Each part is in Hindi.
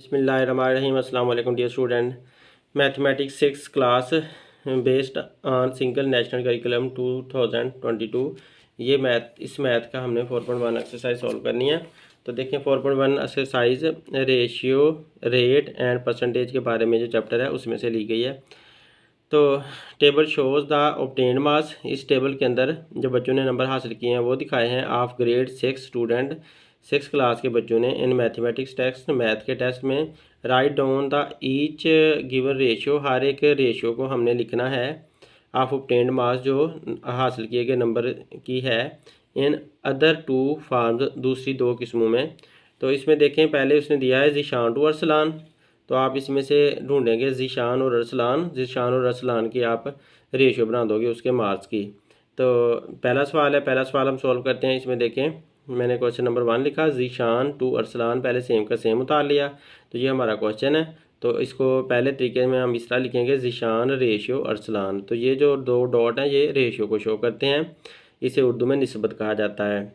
बिस्मिल्लाहिर्रहमानिर्रहीम। अस्सलाम वालेकुम dear student. Mathematics 6 class based on single national curriculum 2022। ये इस मैथ का हमने 4.1 एक्सरसाइज सॉल्व करनी है। तो देखें 4.1 exercise ratio rate and percentage के बारे में जो चैप्टर है उसमें से ली गई है। तो table shows the obtained marks. इस टेबल के अंदर जो बच्चों ने नंबर हासिल किए हैं वो दिखाए हैं। ऑफ ग्रेड 6 स्टूडेंट 6 क्लास के बच्चों ने इन मैथमेटिक्स टेस्ट मैथ के टेस्ट में write down the each given ratio, हर एक रेशियो को हमने लिखना है। ऑफ ऑब्टेन्ड मार्क्स जो हासिल किए गए नंबर की है इन अदर टू फार्म्स, दूसरी दो किस्मों में। तो इसमें देखें पहले उसने दिया है ज़ीशान टू अरसलान। तो आप इसमें से ढूंढेंगे ज़ीशान और अरसलान की आप रेशियो बना दोगे उसके मार्क्स की। तो पहला सवाल हम सॉल्व करते हैं। इसमें देखें मैंने क्वेश्चन नंबर 1 लिखा, ज़ीशान टू अरसलान, पहले सेम का सेम उतार लिया। तो ये हमारा क्वेश्चन है। तो इसको पहले तरीके में हम इस तरह लिखेंगे ज़ीशान रेशियो अरसलान। तो ये जो दो डॉट हैं ये रेशियो को शो करते हैं, इसे उर्दू में निस्बत कहा जाता है।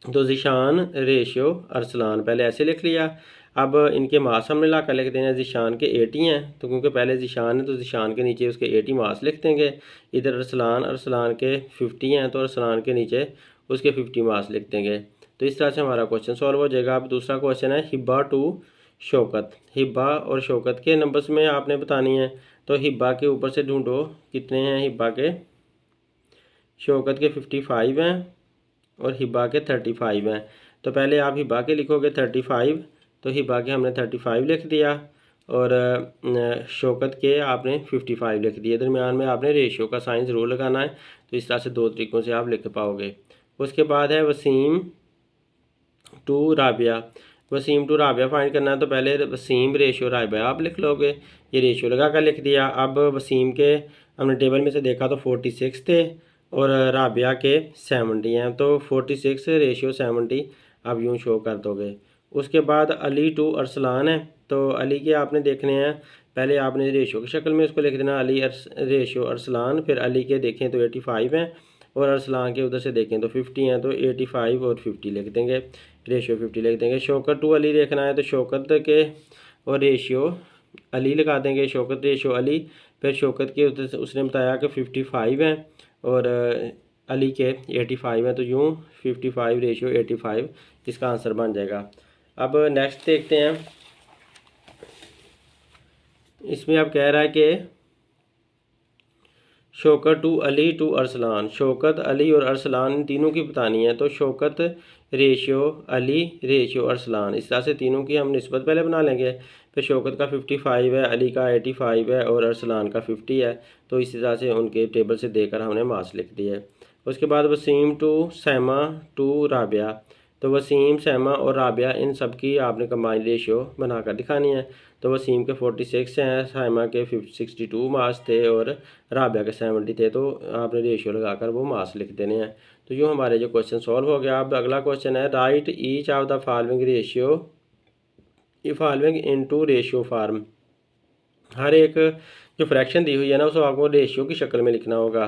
तो ज़ीशान रेशियो अरसलान पहले ऐसे लिख लिया। अब इनके मार्क्स हमने ला कर लिख देना। ज़ीशान के 80 हैं तो क्योंकि पहले ज़ीशान है तो ज़ीशान के नीचे उसके 80 मार्क्स लिख देंगे। इधर अरसलान के 50 हैं तो अरसलान के नीचे उसके 50 मार्क्स लिख देंगे। तो इस तरह से हमारा क्वेश्चन सॉल्व हो जाएगा। अब दूसरा क्वेश्चन है हिब्बा टू शौकत। हिब्बा और शौकत के नंबर्स में आपने बतानी है। तो हिब्बा के ऊपर से ढूंढो कितने हैं हिब्बा के। शौकत के 55 हैं और हिब्बा के 35 हैं। तो पहले आप हिब्बा के लिखोगे 35, तो हिब्बा के हमने 35 लिख दिया और शौकत के आपने 55 लिख दिए। दरमियान में आपने रेशियो का साइन ज़रूर लगाना है। तो इस तरह से दो तरीक़ों से आप लिख पाओगे। उसके बाद है Waseem to Rabia. Waseem to Rabia find करना है। तो पहले वसीम रेशियो राबिया आप लिख लोगे। ये रेशियो लगा कर लिख दिया। अब वसीम के हमने टेबल में से देखा तो 46 थे और राबिया के 70 हैं। तो 46 रेशियो 70 आप यूँ शो कर दोगे। उसके बाद अली टू अरसलान है। तो अली के आपने देखने हैं, पहले आपने रेशियो की शक्ल में उसको लिख देना अली रेशियो अरसलान। फिर अली के देखें तो 85 हैं और अरसलान के उधर से देखें तो 50 हैं। तो 85 और 50 लिख देंगे, रेशियो 50 लिख देंगे। शौकत टू अली देखना है तो शौकत के और रेशियो अली लगा देंगे, शौकत रेशियो अली। फिर शौकत के उधर से उसने बताया कि 55 हैं और अली के 85 हैं। तो यूँ 55 रेशियो 85 इसका आंसर बन जाएगा। अब नेक्स्ट देखते हैं। इसमें अब कह रहा है कि शौकत टू अली टू अरसलान, शौकत अली और अरसलान इन तीनों की बतानी है। तो शौकत रेशियो अली रेशियो अरसलान, इस तरह से तीनों की हम निस्बत पहले बना लेंगे। फिर शौकत का 55 है, अली का 85 है और अरसलान का 50 है। तो इसी तरह से उनके टेबल से देकर हमने मार्क्स लिख दिए। उसके बाद वसीम टू सैमा टू राबिया। तो वसीम, सैमा और राबिया इन सब की आपने कंबाइन रेशियो बनाकर दिखानी है। तो वसीम के 46 हैं, सैमा के 62 मार्क्स थे और राबिया के 70 थे। तो आपने रेशियो लगाकर वो मार्क्स लिख देने हैं। तो यूँ हमारे जो क्वेश्चन सॉल्व हो गया। अब अगला क्वेश्चन है write each of the following ratio following into ratio form. हर एक जो फ्रैक्शन दी हुई है ना उसको आपको रेशियो की शक्ल में लिखना होगा।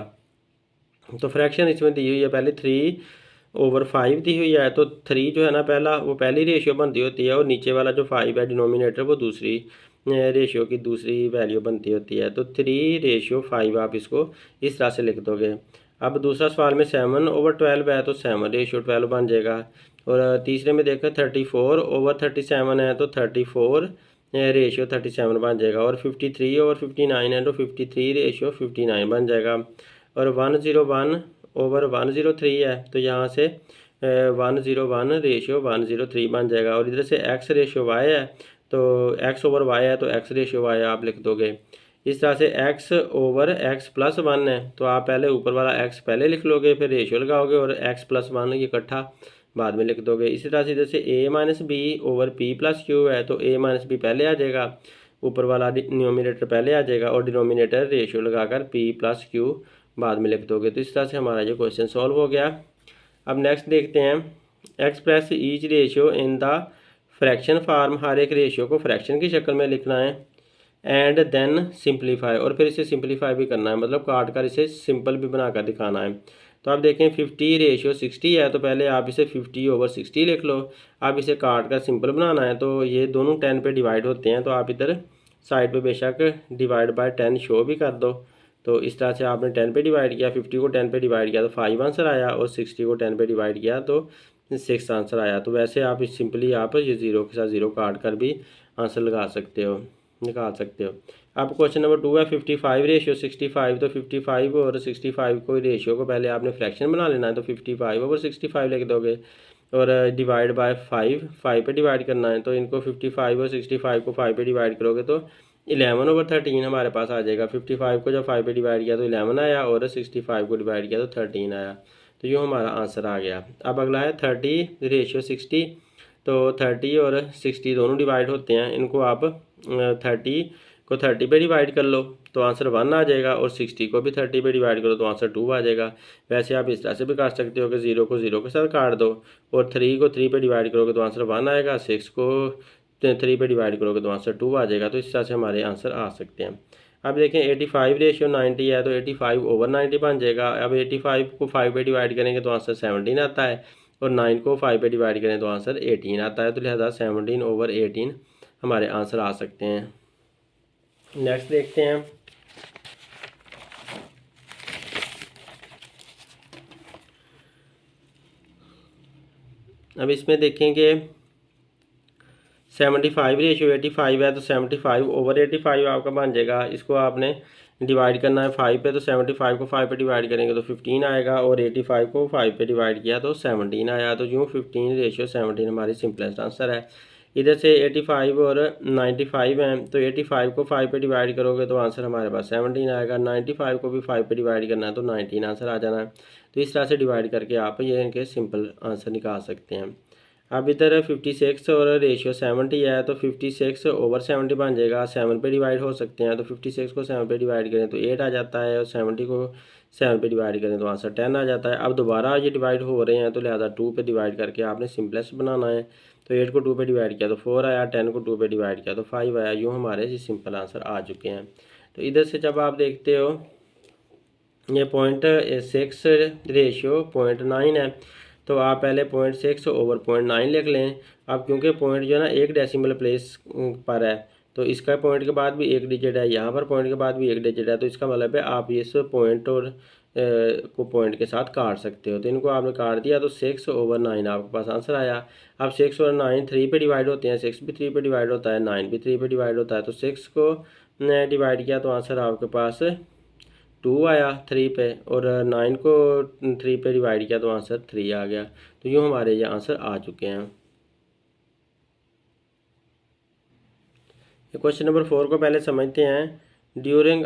तो फ्रैक्शन इसमें दी हुई है पहले 3/5 दी हुई है। तो 3 जो है ना पहला वो पहली रेशियो बनती होती है और नीचे वाला जो 5 है डिनोमिनेटर वो दूसरी रेशियो की दूसरी वैल्यू बनती होती है। तो 3/5 आप इसको इस तरह से लिख दोगे। अब दूसरा सवाल में 7/12 है तो 7/12 बन जाएगा। और तीसरे में देखो 34/37 है तो 34/37 बन जाएगा। और 53/59 है तो 53/59 बन जाएगा। और 101/103 है तो यहाँ से 101/103 बन जाएगा। और इधर से x रेशियो y है तो x/y है तो x रेशियो y आप लिख दोगे। इस तरह से x/x+1 है तो आप पहले ऊपर वाला x पहले लिख लोगे, फिर रेशियो लगाओगे और x+1 ये इकट्ठा बाद में लिख दोगे। इसी तरह से इधर से a-b/p+q है तो a-b पहले आ जाएगा, ऊपर वाला डिनोमिनेटर पहले आ जाएगा और डिनोमिनेटर रेशियो लगाकर p+q बाद में लिख दोगे। तो इस तरह से हमारा जो क्वेश्चन सॉल्व हो गया। अब नेक्स्ट देखते हैं express each ratio in the fraction form. हर एक रेशियो को फ्रैक्शन की शक्ल में लिखना है। एंड देन सिंप्लीफाई, और फिर इसे सिंप्लीफाई भी करना है, मतलब काट कर इसे सिंपल भी बनाकर दिखाना है। तो आप देखें 50/60 है, तो पहले आप इसे 50/60 लिख लो। अब इसे काट कर सिंपल बनाना है, तो ये दोनों 10 पे डिवाइड होते हैं, तो आप इधर साइड पे बेशक डिवाइड बाय 10 शो भी कर दो। तो इस तरह से आपने 10 पे डिवाइड किया, 50 को 10 पे डिवाइड किया तो 5 आंसर आया, और 60 को 10 पे डिवाइड किया तो 6 आंसर आया। तो वैसे आप सिंपली आप ये ज़ीरो के साथ ज़ीरो काट कर भी आंसर लगा सकते हो, निकाल सकते हो। अब क्वेश्चन नंबर 2 है 55/65। तो 55 और 65 को रेशियो को पहले आपने फ्रैक्शन बना लेना है, तो 55/65 लिख दोगे, और डिवाइड बाय 5 पे डिवाइड करना है। तो इनको 55 और 65 को 5 पे डिवाइड करोगे तो 11/13 हमारे पास आ जाएगा। 55 को जब 5 पे डिवाइड किया तो 11 आया, और 65 को डिवाइड किया तो 13 आया। तो यूँ हमारा आंसर आ गया। अब अगला है 30/60। तो 30 और 60 दोनों डिवाइड होते हैं, इनको आप 30 को 30 पे डिवाइड कर लो तो आंसर 1 आ जाएगा, और 60 को भी 30 पे डिवाइड करो तो आंसर 2 आ जाएगा। वैसे आप इस तरह से भी कर सकते हो कि 0 को 0 के साथ काट दो, और 3 को 3 पे डिवाइड करोगे तो आंसर 1 आएगा, 6 को 3 पे डिवाइड करोगे तो आंसर 2 आ जाएगा। तो इस तरह से हमारे आंसर आ सकते हैं। अब देखें 85/90 है, तो 85/90 बन जाएगा। अब 85 को 5 पे डिवाइड करेंगे तो आंसर 17 आता है, और 9 को 5 पे डिवाइड करें तो आंसर 18 आता है। तो लिहाजा 17/18 हमारे आंसर आ सकते हैं। नेक्स्ट देखते हैं। अब इसमें देखेंगे 75/85 है, तो 75/85 आपका बन जाएगा। इसको आपने डिवाइड करना है 5 पे, तो 75 को 5 पे डिवाइड करेंगे तो 15 आएगा, और 85 को 5 पे डिवाइड किया तो 17 आया। तो यूँ 15/17 हमारी सिंपलेस्ट आंसर है। इधर से 85 और 95 हैं, तो 85 को 5 पे डिवाइड करोगे तो आंसर हमारे पास 17 आएगा। 95 को भी 5 पे डिवाइड करना है तो 19 आंसर आ जाना है। तो इस तरह से डिवाइड करके आप ये इनके सिंपल आंसर निकाल सकते हैं। अब इधर 56 और रेशियो 70 है, तो 56/70 बन जाएगा। 7 पे डिवाइड हो सकते हैं, तो 56 को 7 पे डिवाइड करें तो 8 आ जाता है, और 70 को 7 पे डिवाइड करें तो आंसर 10 आ जाता है। अब दोबारा ये डिवाइड हो रहे हैं, तो लिहाजा 2 पे डिवाइड करके आपने सिंपलेस्ट बनाना है। तो 8 को 2 पे डिवाइड किया तो 4 आया, 10 को 2 पे डिवाइड किया तो 5 आया। यूँ हमारे ये सिंपल आंसर आ चुके हैं। तो इधर से जब आप देखते हो ये 0.6 रेशियो 0.9 है, तो आप पहले 0.6/0.9 लिख लें। अब क्योंकि पॉइंट जो है ना एक डेसिमल प्लेस पर है, तो इसका पॉइंट के बाद भी एक डिजिट है, यहाँ पर पॉइंट के बाद भी एक डिजिट है, तो इसका मतलब है आप इस पॉइंट और को पॉइंट के साथ काट सकते हो। तो इनको आपने काट दिया तो 6/9 आपके पास आंसर आया। अब 6 और 9 3 पे डिवाइड होते हैं, 6 भी 3 पे डिवाइड होता है, 9 भी 3 पे डिवाइड होता है। तो 6 को डिवाइड किया तो आंसर आपके पास 2 आया 3 पे, और 9 को 3 पे डिवाइड किया तो आंसर 3 आ गया। तो यूँ हमारे ये आंसर आ चुके हैं। क्वेश्चन नंबर 4 को पहले समझते हैं। ड्यूरिंग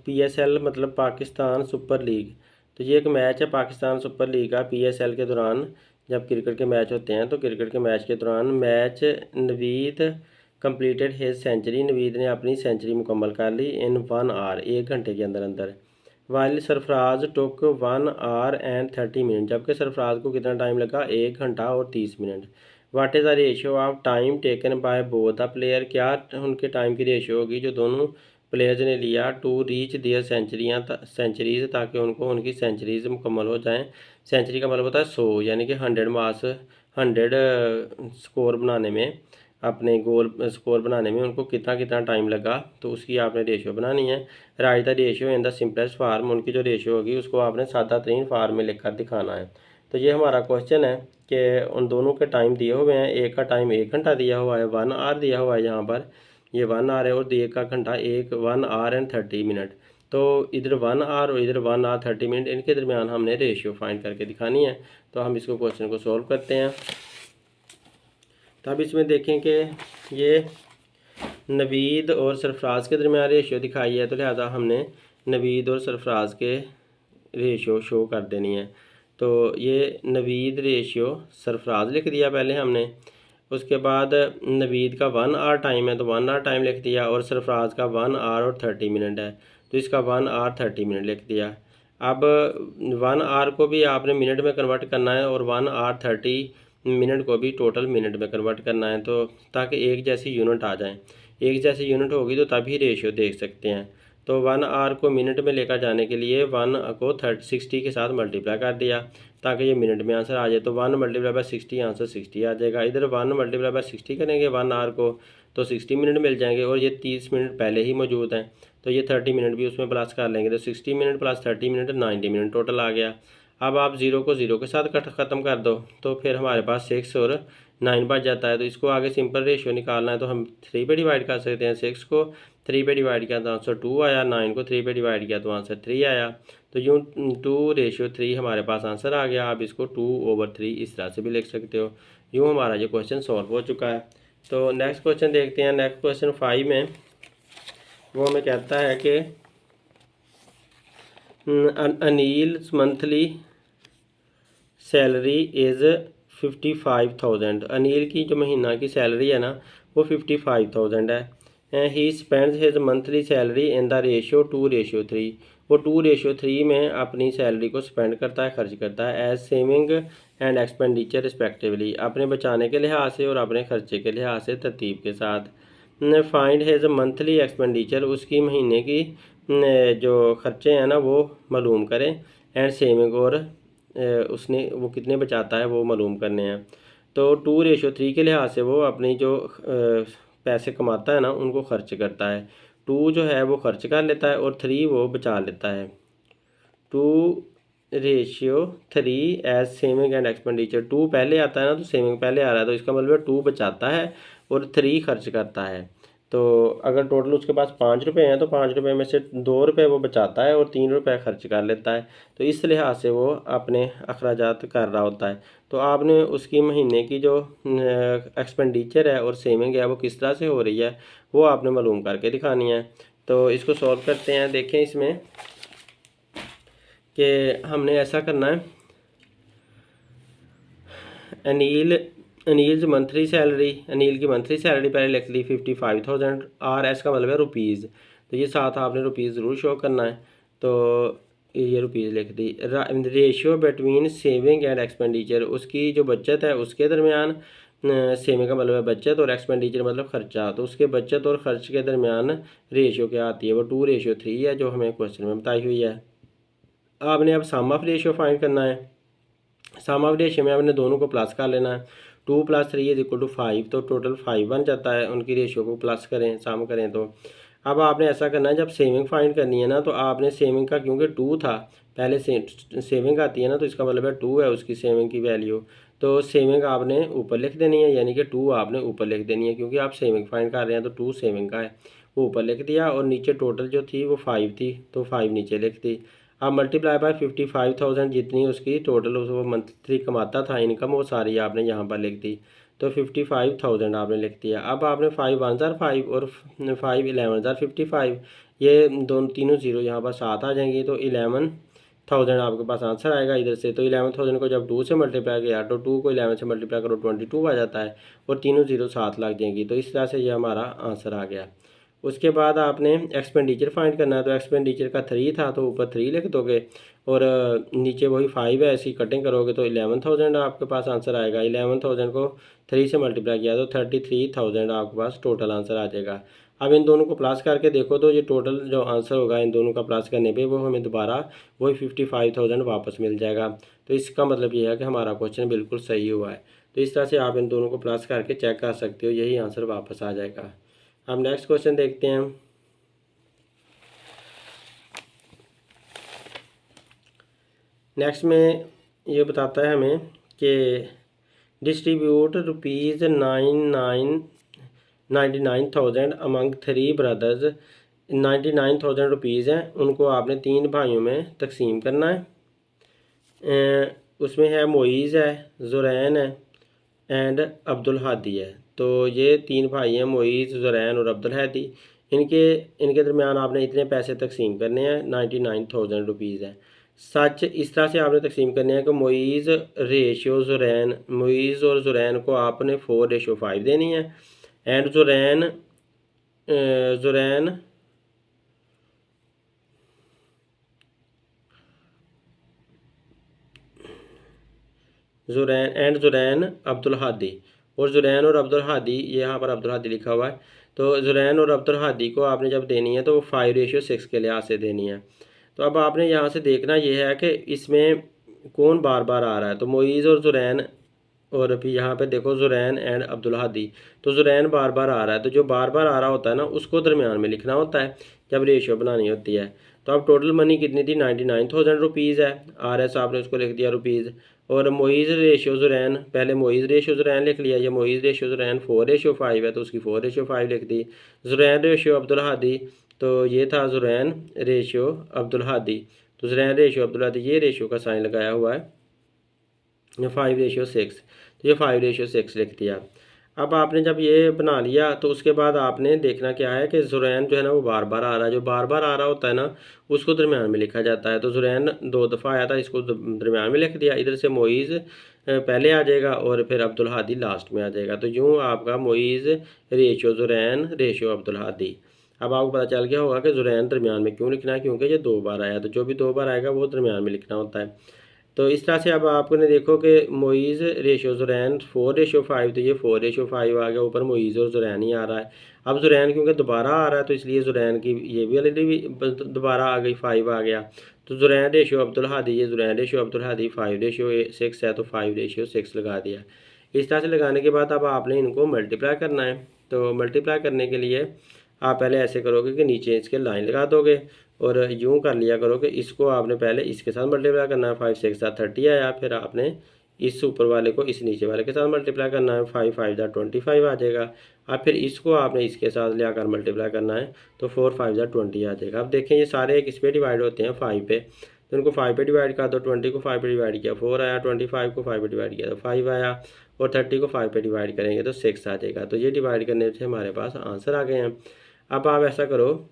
PSL मतलब पाकिस्तान सुपर लीग। तो ये एक मैच है पाकिस्तान सुपर लीग का। PSL के दौरान जब क्रिकेट के मैच होते हैं, तो क्रिकेट के मैच के दौरान Naveed completed his century. Naveed ने अपनी सेंचुरी मुकम्मल कर ली इन 1 आवर, 1 घंटे के अंदर अंदर। While Sarfaraz took 1 our and 30 minute, जबकि सरफराज को कितना टाइम लगा, 1 घंटा और 30 minute. What is the ratio of time taken by both the player, क्या उनके टाइम की रेशियो होगी जो दोनों प्लेयर्स ने लिया टू रीच दियर सेंचुरीज़, ताकि उनको उनकी सेंचुरीज़ मुकम्मल हो जाएं। सेंचुरी का मतलब होता है 100, यानी कि 100 मार्क्स 100 स्कोर बनाने में, अपने गोल स्कोर बनाने में उनको कितना कितना टाइम लगा, तो उसकी आपने रेशियो बनानी है। Write the ratio in the simplest form, उनकी जो रेशियो होगी उसको आपने सादा तरीन फार्म में लिखकर दिखाना है। तो ये हमारा क्वेश्चन है कि उन दोनों के टाइम दिए हुए हैं। एक का टाइम 1 घंटा दिया हुआ है, 1 आवर दिया हुआ है, यहाँ पर ये 1 आवर है, और एक का घंटा 1 आवर एंड 30 मिनट। तो इधर 1 आवर और इधर 1 आवर 30 मिनट, इनके दरमियान हमने रेशियो फाइंड करके दिखानी है। तो हम इसको क्वेश्चन को सॉल्व करते हैं। तब इसमें देखें कि ये नवीद और सरफराज के दरमियान रेशियो दिखाई है, तो लिहाजा हमने नवीद और सरफराज के रेशियो शो कर देनी है। तो ये नवीद रेशियो सरफराज लिख दिया पहले हमने, उसके बाद नवीद का 1 आवर टाइम है तो 1 आवर टाइम लिख दिया, और सरफराज का 1 आवर और 30 मिनट है तो इसका 1 आवर 30 मिनट लिख दिया। अब 1 आवर को भी आपने मिनट में कन्वर्ट करना है, और 1 आवर 30 मिनट को भी टोटल मिनट में कन्वर्ट करना है, तो ताकि एक जैसी यूनिट आ जाए। एक जैसी यूनिट होगी तो तभी रेशियो देख सकते हैं। तो 1 आवर को मिनट में लेकर जाने के लिए 1 को 60 के साथ मल्टीप्लाई कर दिया ताकि ये मिनट में आंसर आ जाए। तो 1 मल्टीप्लाई बाय 60 आंसर 60 आ जाएगा। इधर 1 मल्टीप्लाई बाय 60 करेंगे 1 आवर को तो 60 मिनट मिल जाएंगे और ये 30 मिनट पहले ही मौजूद हैं तो ये 30 मिनट भी उसमें प्लस कर लेंगे। तो 60 minute plus 30 minute 90 minute total आ गया। अब आप 0 को 0 के साथ ख़त्म कर दो तो फिर हमारे पास 6 और 9 बच जाता है। तो इसको आगे सिंपल रेशियो निकालना है तो हम 3 पे डिवाइड कर सकते हैं। 6 को 3 पे डिवाइड किया तो आंसर 2 आया, 9 को 3 पे डिवाइड किया तो आंसर 3 आया। तो यूँ 2:3 हमारे पास आंसर आ गया। आप इसको 2/3 इस तरह से भी लिख सकते हो। यूँ हमारा ये क्वेश्चन सॉल्व हो चुका है। तो नेक्स्ट क्वेश्चन देखते हैं। नेक्स्ट क्वेश्चन 5 में वो हमें कहता है कि Anil monthly salary is 55,000। Anil की जो महीना की सैलरी है ना वो 55,000 है। He spends his monthly salary in the ratio 2:3। वो 2:3 में अपनी सैलरी को स्पेंड करता है, खर्च करता है as saving and expenditure respectively, अपने बचाने के लिहाज से और अपने खर्चे के लिहाज से तरतीब के साथ। फाइंड हिज मंथली एक्सपेंडिचर, उसकी महीने की जो खर्चे हैं ना वो मालूम करें। एंड सेविंग, और उसने वो कितने बचाता है वो मालूम करने हैं। तो 2:3 के लिहाज से वो अपनी जो पैसे कमाता है ना उनको खर्च करता है। 2 जो है वो खर्च कर लेता है और 3 वो बचा लेता है। 2:3 एज सेविंग एंड एक्सपेंडिचर। 2 पहले आता है ना तो सेविंग पहले आ रहा है तो इसका मतलब 2 बचाता है और 3 खर्च करता है। तो अगर टोटल उसके पास 5 रुपये हैं तो 5 रुपये में से 2 रुपये वो बचाता है और 3 रुपये खर्च कर लेता है। तो इस लिहाज से वो अपने अखराजात कर रहा होता है। तो आपने उसकी महीने की जो एक्सपेंडिचर है और सेविंग है वो किस तरह से हो रही है वो आपने मालूम करके दिखानी है। तो इसको सॉल्व करते हैं। देखें इसमें कि हमने ऐसा करना है। अनिल मंथली सैलरी, अनिल की मंथली सैलरी पहले लिख ली 55,000। RS का मतलब है रुपीज़, तो ये साथ आपने रुपीज़ ज़रूर शो करना है। तो ये रुपीज़ लिख दी। Ratio between saving and expenditure, उसकी जो बचत है उसके दरमियान, सेविंग का मतलब है बचत और एक्सपेंडिचर मतलब खर्चा, तो उसके बचत और खर्च के दरमियान रेशियो क्या आती है वो 2:3 है जो हमें क्वेश्चन में बताई हुई है। आपने अब सम ऑफ रेशियो फाइंड करना है। सम ऑफ रेशियो में आपने दोनों को प्लस कर लेना है। 2 + 3 = 5, तो टोटल 5 बन जाता है। उनकी रेशियो को प्लस करें, सम करें तो। अब आपने ऐसा करना है, जब सेविंग फाइंड करनी है ना तो आपने सेविंग का, क्योंकि 2 था पहले सेविंग आती है ना तो इसका मतलब है 2 है उसकी सेविंग की वैल्यू। तो सेविंग आपने ऊपर लिख देनी है, यानी कि 2 आपने ऊपर लिख देनी है क्योंकि आप सेविंग फाइंड कर रहे हैं। तो 2 सेविंग का है वो ऊपर लिख दिया और नीचे टोटल जो थी वो 5 थी तो 5 नीचे लिख दी। अब मल्टीप्लाई बाय 55,000, जितनी उसकी टोटल वो मंथली कमाता था इनकम, वो सारी आपने यहाँ पर लिख दी। तो 55,000 आपने लिख दिया। अब आपने 5 × 1 = 5 और 5 × 11 = 55, ये दोनों तीनों जीरो यहाँ पर साथ आ जाएंगी तो 11,000 आपके पास आंसर आएगा इधर से। तो 11,000 को जब 2 से मल्टीप्लाई किया तो 2 को 11 से मल्टीप्लाई करो 22 आ जाता है और तीनों जीरो साथ लग जाएंगी। तो इस तरह से ये हमारा आंसर आ गया। उसके बाद आपने एक्सपेंडिचर फाइंड करना है। तो एक्सपेंडिचर का 3 था तो ऊपर 3 लिख दोगे और नीचे वही 5 है, ऐसी कटिंग करोगे तो 11,000 आपके पास आंसर आएगा। 11,000 को 3 से मल्टीप्लाई किया तो 33,000 आपके पास टोटल आंसर आ जाएगा। अब इन दोनों को प्लस करके देखो तो ये टोटल जो आंसर होगा इन दोनों का प्लस करने पे वो हमें दोबारा वही 55,000 वापस मिल जाएगा। तो इसका मतलब ये है कि हमारा क्वेश्चन बिल्कुल सही हुआ है। तो इस तरह से आप इन दोनों को प्लस करके चेक कर सकते हो, यही आंसर वापस आ जाएगा। अब नेक्स्ट क्वेश्चन देखते हैं। नेक्स्ट में ये बताता है हमें कि डिस्ट्रीब्यूट ₹99,000 अमंग 3 ब्रदर्स। 99,000 रुपीज़ हैं, उनको आपने 3 भाइयों में तकसीम करना है। उसमें है मोइज़ है, ज़ुरैन है एंड अब्दुल हादी है। तो ये 3 भाई हैं, मोइज़, ज़ुरैन और अब्दुल हादी। इनके दरमियान आपने इतने पैसे तकसीम करने हैं। 99,000 रुपीज़ है। सच इस तरह से आपने तकसीम करने हैं कि मोइज़ रेशियो ज़ुरैन, मोइज़ और ज़ुरैन को आपने 4:5 देनी है। एंड ज़ुरैन ज़ुरैन अब्दुल हादी, और ज़ुरैन और अब्दुल हादी, ये यहाँ पर अब्दुल हादी लिखा हुआ है। तो ज़ुरैन और अब्दुल हादी को आपने जब देनी है तो वो 5:6 के लिहाज से देनी है। तो अब आपने यहाँ से देखना ये है कि इसमें कौन बार बार आ रहा है। तो मोईज़ और ज़ुरैन, और अभी यहाँ पे देखो ज़ुरैन एंड अब्दुल हादी, तो ज़ुरैन बार बार आ रहा है, तो जो बार बार आ रहा होता है ना उसको दरमियान में लिखना होता है जब रेशियो बनानी होती है। तो अब टोटल मनी कितनी थी, 99,000 रुपीज़ है। RS आपने उसको लिख दिया रुपीज़। और मोईज़ रेशियो ज़ुरैन, पहले मोईज़ रेशियो ज़ुरैन लिख लिया, ये मोईज़ रेशियो ज़ुरैन 4:5 है तो उसकी 4:5 लिख दी। ज़ुरैन रेशियो अब्दुल हादी, तो ये था ज़ुरैन रेशियो अब्दुल हादी, तो ज़ुरैन रेशियो अब्दुल हादी ये रेशियो का साइन लगाया हुआ है 5:6, तो ये 5:6 लिख दिया। अब आपने जब ये बना लिया तो उसके बाद आपने देखना क्या है कि ज़ुरैन जो है ना वो बार बार आ रहा है, जो बार बार आ रहा होता है ना उसको दरमियान में लिखा जाता है। तो ज़ुरैन 2 दफ़ा आया था, इसको दरमियान में लिख दिया। इधर से मोईज़ पहले आ जाएगा और फिर अब्दुल हादी लास्ट में आ जाएगा। तो यूँ आपका मोईज़ रेशियो ज़ुरैन रेशियो अब्दुल हादी। अब आपको पता चल गया होगा कि ज़ुरैन दरमियान में क्यों लिखना है, क्योंकि ये 2 बार आया, तो जो भी 2 बार आएगा वो दरमियान में लिखना होता है। तो इस तरह से अब आपने देखो कि मोईज़ रेशियो ज़ुरैन 4:5, तो ये 4:5 आ गया, ऊपर मोईज़ और ज़ुरैन ही आ रहा है। अब ज़ुरैन क्योंकि दोबारा आ रहा है तो इसलिए ज़ुरैन की ये भी ऑलरेडी भी दोबारा आ गई, 5 आ गया। तो ज़ुरैन रेशियो अब्दुल हादी, ये ज़ुरैन रेशियो अब्दुल हादी 5:6 है तो 5:6 लगा दिया। इस तरह से लगाने के बाद अब आपने इनको मल्टीप्लाई करना है। तो मल्टीप्लाई करने के लिए आप पहले ऐसे करोगे कि नीचे इसके लाइन लगा दोगे और यूँ कर लिया करो कि इसको आपने पहले इसके साथ मल्टीप्लाई करना है, 5 6 30 आया, फिर आपने इस ऊपर वाले को इस नीचे वाले के साथ मल्टीप्लाई करना है, 5 5 25 आ जाएगा। अब फिर इसको आपने इसके साथ ले आकर मल्टीप्लाई करना है तो 4 5 20 आ जाएगा। अब देखें ये सारे एक इस पे डिवाइड होते हैं 5 पे, तो इनको 5 पे डिवाइड कर दो, 20 को 5 पे डिवाइड किया 4 आया, 25 को 5 पे डिवाइड किया तो 5 आया, और 30 को 5 पे डिवाइड करेंगे तो 6 आ जाएगा। तो ये डिवाइड करने से हमारे पास आंसर आ गए हैं। अब आप ऐसा करो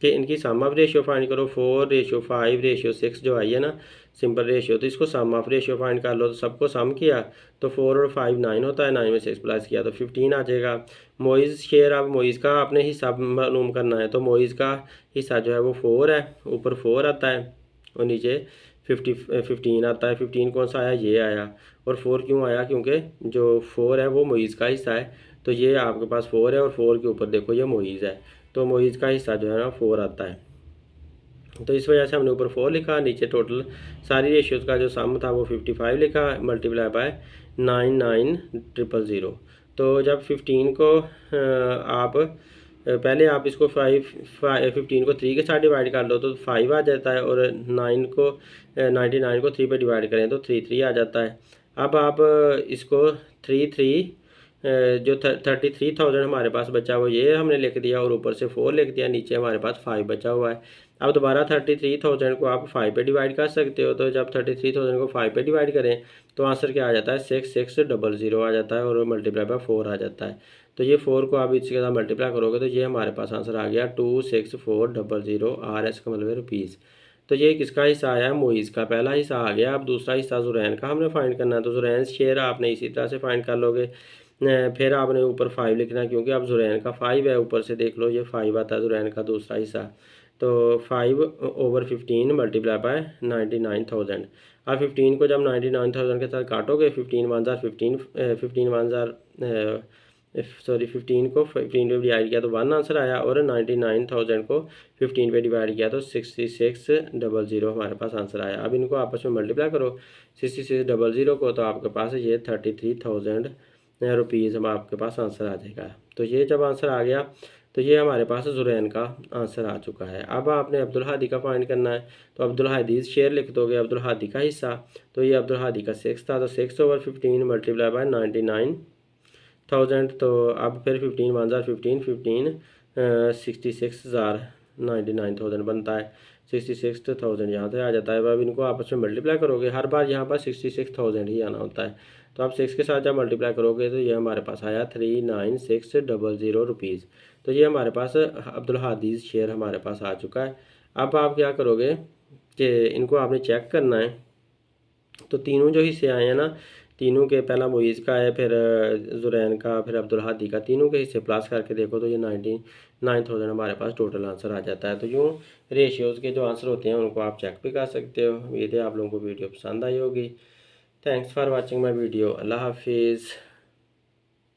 कि इनकी सम ऑफ रेशियो फाइंड करो, 4:5:6 जो आई है ना सिंपल रेशियो, तो इसको सम ऑफ रेशियो फाइंड कर लो। तो सबको सम किया तो 4 और 5 9 होता है, 9 में 6 प्लस किया तो 15 आ जाएगा। मोइज़ शेयर, अब मोइज़ का आपने हिस्सा मालूम करना है, तो मोइज़ का हिस्सा जो है वो 4 है, ऊपर 4 आता है और नीचे 15 आता है। 15 कौन सा आया, ये आया। और 4 क्यों आया, क्योंकि जो 4 है वो मोइज़ का हिस्सा है, तो ये आपके पास 4 है और 4 के ऊपर देखो ये मोइज़ है, तो मोइज़ का हिस्सा जो है ना 4 आता है। तो इस वजह से हमने ऊपर 4 लिखा, नीचे टोटल सारी रेशियोज़ का जो सम था वो 55 लिखा, मल्टीप्लाई बाय 99,000। तो जब 15 को आप पहले आप इसको 15 को 3 के साथ डिवाइड कर लो तो 5 आ जाता है, और 99 को 3 पे डिवाइड करें तो 3 आ जाता है। अब आप इसको 3 जो 33,000 हमारे पास बचा हुआ ये हमने लिख दिया, और ऊपर से 4 लिख दिया, नीचे हमारे पास 5 बचा हुआ है। अब दोबारा 33,000 को आप 5 पे डिवाइड कर सकते हो, तो जब 33,000 को 5 पे डिवाइड करें तो आंसर क्या आ जाता है, 6600 आ जाता है, और मल्टीप्लाई बाय 4 आ जाता है। तो ये 4 को आप इसके साथ मल्टीप्लाई करोगे तो ये हमारे पास आंसर आ गया 26400 RS का मतलब है रुपीज़। तो ये किसका हिस्सा आया है, मोइज़ का पहला हिस्सा आ गया। अब दूसरा हिस्सा ज़ुरैन का हमने फाइंड करना है, तो ज़ुरैन शेयर आपने इसी तरह से फाइंड कर लोगे। फिर आपने ऊपर 5 लिखना है, क्योंकि अब ज़ुरैन का 5 है, ऊपर से देख लो ये 5 आता है ज़ुरैन का दूसरा हिस्सा। तो 5/15 मल्टीप्लाई बाय 99,000। अब 15 को जब 99,000 के साथ काटोगे, 15 1 ज़ार 15, 15 1 ज़ार सॉरी 15 को 15 पे डिवाइड किया तो 1 आंसर आया, और 99,000 को 15 पे डिवाइड किया तो 6600 हमारे पास आंसर आया। अब इनको आपस में मल्टीप्लाई करो 6600 को, तो आपके पास ये 33,000 रुपीज़ हम आपके पास आंसर आ जाएगा। तो ये जब आंसर आ गया तो ये हमारे पास ज़ुरैन का आंसर आ चुका है। अब आपने अब्दुल हादी का फाइंड करना है, तो अब्दुल हादी शेयर लिख दोगे, अब्दुल हादी का हिस्सा, तो ये अब्दुल हादी का 6 था, तो 6/15 मल्टीप्लाई बाय 99,000। तो अब फिर 15 1 ज़ार 15 15 66,99,000 बनता है, 66,000 यहाँ से आ जाता है। अब इनको आपस में मल्टीप्लाई करोगे, हर बार यहाँ पर 66,000 ही आना होता है, तो आप 6 के साथ जब मल्टीप्लाई करोगे तो ये हमारे पास आया 39,600 रुपीज़। तो ये हमारे पास अब्दुल हादीज़ शेयर हमारे पास आ चुका है। अब आप क्या करोगे कि इनको आपने चेक करना है, तो तीनों जो हिस्से आए हैं ना, तीनों के पहला मोइज़ का है, फिर ज़ुरैन का, फिर अब्दुल हादी का, तीनों के हिस्से प्लस करके देखो तो ये 99,000 हमारे पास टोटल आंसर आ जाता है। तो यूँ रेशियोज़ के जो आंसर होते हैं उनको आप चेक भी कर सकते हो। उम्मीद है आप लोगों को वीडियो पसंद आई होगी। Thanks for watching my video. अल्लाह हाफिज़।